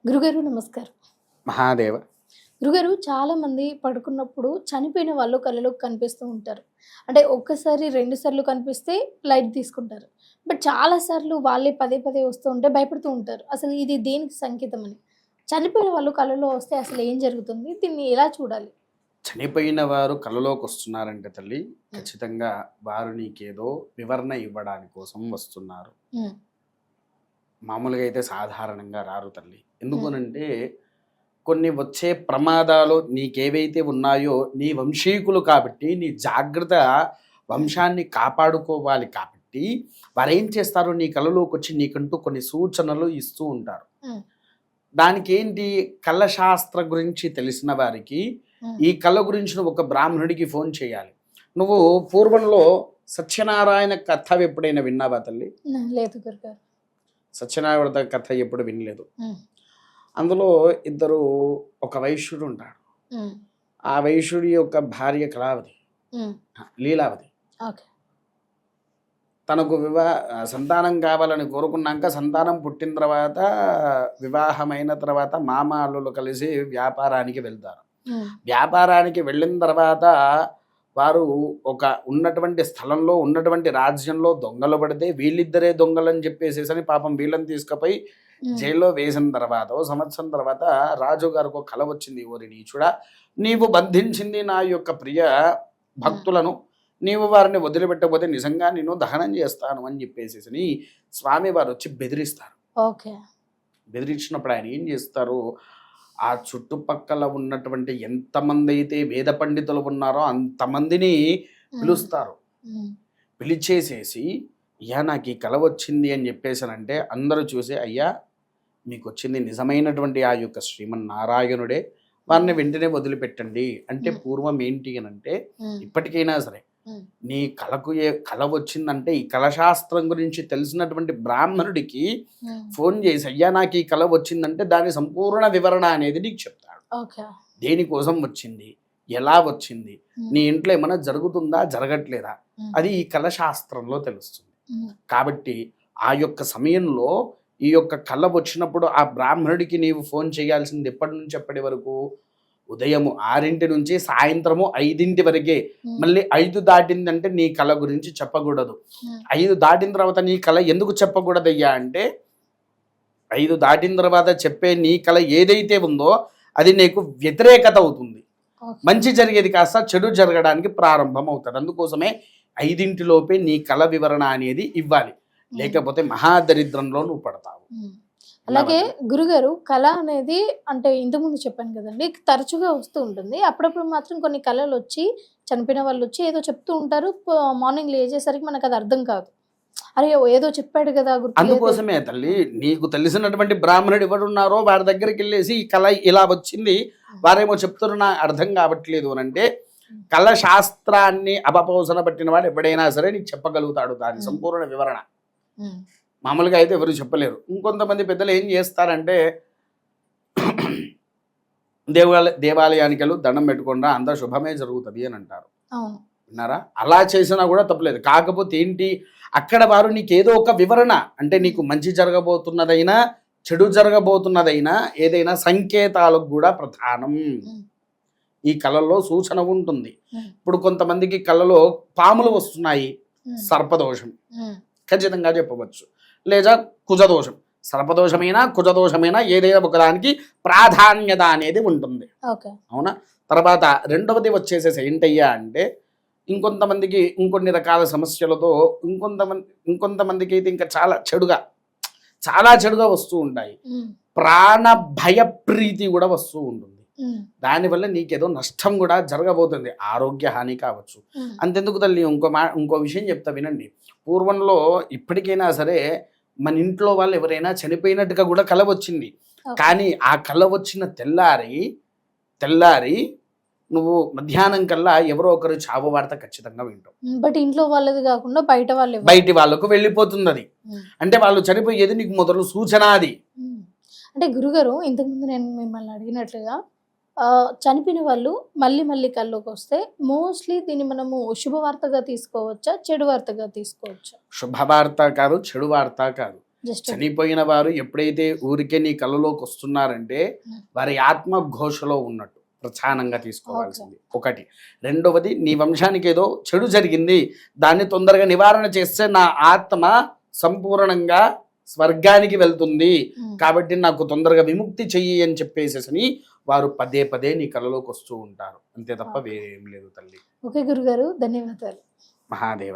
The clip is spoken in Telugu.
గురుగారు నమస్కారం. మహాదేవ. గురుగారు చాలా మంది పడుకున్నప్పుడు చనిపోయిన వాళ్ళు కళ్ళలోకి కనిపిస్తూ ఉంటారు. అంటే ఒక్కసారి, 2 సార్లు కనిపిస్తే లైట్ తీసుకుంటారు. బట్ చాలా సార్లు వాళ్ళే పదే పదే వస్తూ ఉంటే భయపడుతూ ఉంటారు. అసలు ఇది దేనికి సంకేతమని? చనిపోయిన వాళ్ళు కలలో వస్తే అసలు ఏం జరుగుతుంది? దీన్ని ఎలా చూడాలి? చనిపోయిన వారు కలలోకి వస్తున్నారంటే తల్లి, ఖచ్చితంగా వారు నీకేదో వివరణ ఇవ్వడానికి కోసం వస్తున్నారు. హ్మ్. మామూలుగా అయితే సాధారణంగా రారు తల్లి. హ్మ్. ఎందుకనంటే కొన్ని వచ్చే ప్రమాదాలు నీకేవైతే ఉన్నాయో నీ వంశీకులు కాబట్టి నీ జాగ్రత్త వంశాన్ని కాపాడుకోవాలి కాబట్టి వారేం చేస్తారు, నీ కలలోకి వచ్చి నీకంటూ కొన్ని సూచనలు ఇస్తూ ఉంటారు. హ్మ్. దానికి ఏంటి, కళ్ళ శాస్త్ర గురించి తెలిసిన వారికి హ్మ్. ఈ కళ గురించి నువ్వు ఒక బ్రాహ్మణుడికి ఫోన్ చేయాలి. నువ్వు పూర్వంలో సత్యనారాయణ కథ ఎప్పుడైనా విన్నావా తల్లి? లేదు గురుగారు. సత్యనారాయణ కథ ఎప్పుడు వినలేదు. హ్మ్. అందులో ఇద్దరు, ఒక వైశ్యుడు ఉంటాడు. హ్మ్. ఆ వైశ్యుడి యొక్క భార్య కళావతి, హ్మ్. లీలావతి. ఓకే. తనకు సంతానం కావాలని కోరుకున్నాక సంతానం పుట్టిన తర్వాత వివాహమైన తర్వాత మామ అల్లులు కలిసి వ్యాపారానికి వెళ్తారు. హ్మ్. వ్యాపారానికి వెళ్ళిన తర్వాత వారు ఒక ఉన్నటువంటి స్థలంలో ఉన్నటువంటి రాజ్యంలో దొంగలు పడితే వీళ్ళిద్దరే దొంగలని చెప్పేసేసని పాపం వీళ్ళని తీసుకుపోయి హ్మ్. జైల్లో వేసిన తర్వాత ఓ సంవత్సరం తర్వాత రాజుగారికి ఒక కల వచ్చింది. ఓరి నీచుడా, నీవు బంధించింది నా యొక్క ప్రియ భక్తులను, నీవు వారిని వదిలిపెట్టకపోతే నిజంగా నేను దహనం చేస్తాను అని చెప్పేసేసని స్వామి వారు వచ్చి బెదిరిస్తారు. ఓకే. బెదిరించినప్పుడు ఆయన ఏం చేస్తారు, ఆ చుట్టుపక్కల ఉన్నటువంటి ఎంతమంది అయితే వేద పండితులు ఉన్నారో అంతమందిని హ్మ్. పిలుస్తారు. హ్మ్. పిలిచేసేసి, అయ్యా నాకు ఈ కల వచ్చింది అని చెప్పేసానంటే అందరూ చూసి, అయ్యా మీకు వచ్చింది నిజమైనటువంటి ఆ యొక్క శ్రీమన్నారాయణుడే, వారిని వెంటనే వదిలిపెట్టండి అంటే. హ్మ్. పూర్వం ఏంటి అని అంటే, హ్మ్. ఇప్పటికైనా సరే హ్మ్. నీ కళకు కళ వచ్చిందంటే ఈ కళశాస్త్రం గురించి తెలిసినటువంటి బ్రాహ్మణుడికి హ్మ్. ఫోన్ చేసి, అయ్యా నాకు ఈ కళ వచ్చిందంటే దాని సంపూర్ణ వివరణ అనేది నీకు చెప్తాడు. ఓకే. దేనికోసం వచ్చింది, ఎలా వచ్చింది, హ్మ్. నీ ఇంట్లో ఏమైనా జరుగుతుందా జరగట్లేదా, హ్మ్. అది ఈ కళశాస్త్రంలో తెలుస్తుంది. హ్మ్. కాబట్టి ఆ యొక్క సమయంలో ఈ యొక్క కళ వచ్చినప్పుడు ఆ బ్రాహ్మణుడికి నీవు ఫోన్ చేయాల్సింది ఎప్పటి నుంచి ఎప్పటి వరకు, ఉదయం 6 నుంచి సాయంత్రము 5 వరకే. హ్మ్. మళ్ళీ 5 దాటిందంటే నీ కళ గురించి చెప్పకూడదు. హ్మ్. 5 దాటిన తర్వాత నీ కళ ఎందుకు చెప్పకూడదయ్యా అంటే, 5 దాటిన తర్వాత చెప్పే నీ కళ ఏదైతే ఉందో అది నీకు వ్యతిరేకత అవుతుంది. ఓకే. మంచి జరిగేది కాస్త చెడు జరగడానికి ప్రారంభం అవుతుంది. అందుకోసమే 5 నీ కళ వివరణ అనేది ఇవ్వాలి. హ్మ్. లేకపోతే మహాదరిద్రంలో నువ్వు పడతావు. హ్మ్. అలాగే విన్నావా? గురుగారు కళ అనేది అంటే ఇంతకుముందు చెప్పాను కదండీ! తరచుగా వస్తూ ఉంటుంది. అప్పుడప్పుడు మాత్రం కొన్ని కళలొచ్చి చనిపోయిన వాళ్ళొచ్చి ఏదో చెప్తూ ఉంటారు. మార్నింగ్ లేచేసరికి మనకది అర్థం కాదు. అరే! ఏదో చెప్పాడు గదా! గుర్తులేదు. అందుకోసమే తల్లి, నీకు తెలిసినటువంటి బ్రాహ్మణుడు ఎవరున్నారో వారి దగ్గరికి వెళ్ళేసి ఈ కళ ఇలా వచ్చింది, హ్మ్. వారేమో చెప్తున్నా అర్థం కావట్లేదు అని అంటే, హ్మ్. కళ శాస్త్రాన్ని అపపోసన పట్టిన వాడు ఎప్పుడైనా సరే నీకు చెప్పగలుగుతాడు దాని హ్మ్. సంపూర్ణ వివరణ. హ్మ్. మామూలుగా అయితే ఎవరు చెప్పలేరు. ఇంకొంతమంది పెద్దలు ఏం చేస్తారంటే, దేవాలయానికి వెళ్ళు, దండం పెట్టుకుండా అంతా శుభమే జరుగుతుంది అని అంటారు. అవును. విన్నారా? అలా చేసినా కూడా తప్పలేదు. కాకపోతే ఏంటి, అక్కడ వారు నీకేదో ఒక వివరణ అంటే నీకు మంచి జరగబోతున్నదైనా చెడు జరగబోతున్నదైనా ఏదైనా సంకేతాలకు కూడా ప్రధానం. హ్మ్. ఈ కళల్లో సూచన ఉంటుంది. హ్మ్. ఇప్పుడు కొంతమందికి కళలో పాములు వస్తున్నాయి, హ్మ్. సర్పదోషం హ్మ్. ఖచ్చితంగా చెప్పవచ్చు. లేదా కుజదోషం, సర్పదోషమైనా కుజదోషమైనా ఏదైనా ఒకదానికి ప్రాధాన్యత అనేది ఉంటుంది. ఓకే. అవునా? తర్వాత రెండవది వచ్చేసేసి ఏంటయ్యా అంటే, ఇంకొంతమందికి ఇంకొన్ని రకాల సమస్యలతో ఇంకొంతమందికి అయితే ఇంకా చాలా చెడుగా వస్తూ ఉంటాయి. హ్మ్. ప్రాణ భయ ప్రీతి కూడా వస్తూ ఉంటుంది. హ్మ్. దానివల్ల నీకేదో నష్టం కూడా జరగబోతుంది, ఆరోగ్య హాని కావచ్చు. హ్మ్. అంతెందుకు తల్లి, ఇంకో విషయం చెప్తా వినండి. పూర్వంలో ఇప్పటికైనా సరే మన ఇంట్లో వాళ్ళు ఎవరైనా చనిపోయినట్టుగా కూడా కల వచ్చింది. ఓకే. కానీ ఆ కల వచ్చిన తెల్లారి నువ్వు మధ్యాహ్నం కల్లా ఎవరో ఒకరు చావు వార్త ఖచ్చితంగా వింటావు. హ్మ్. బట్ ఇంట్లో వాళ్ళది గాకుండా బయట వాళ్ళెవరు? బయటి వాళ్ళకు వెళ్ళిపోతుంది అది. హ్మ్. అంటే వాళ్ళు చనిపోయేది నీకు మొదలు సూచన అది. హ్మ్. అంటే గురుగారు ఇంతకుముందు నేను మిమ్మల్ని అడిగినట్లుగా చనిపోయిన వాళ్ళు మళ్ళీ మళ్ళీ కల్లోకొస్తే మోస్ట్‌లీ దీన్ని మనము శుభవార్తగా తీసుకోవచ్చా? చెడు వార్తగా తీసుకోవచ్చా? శుభవార్త కాదు, చెడు వార్త కాదు. జస్ట్ చనిపోయిన వారు ఎప్పుడైతే ఊరికే నీ కళ్ళలోకి వస్తున్నారంటే వారి ఆత్మ ఘోషలో ఉన్నట్టు ప్రధానంగా తీసుకోవాల్సింది ఒకటి. రెండవది, నీ వంశానికి ఏదో చెడు జరిగింది, దాన్ని తొందరగా నివారణ చేస్తే నా ఆత్మ సంపూర్ణంగా స్వర్గానికి వెళ్తుంది, కాబట్టి నాకు తొందరగా విముక్తి చెయ్యి అని చెప్పేసేసి వారు పదే పదే నీ కళ్ళలోకి వస్తూ ఉంటారు, అంతే తప్ప వేరేం లేదు తల్లి. ఓకే గురుగారు, ధన్యవాదాలు. మహాదేవ.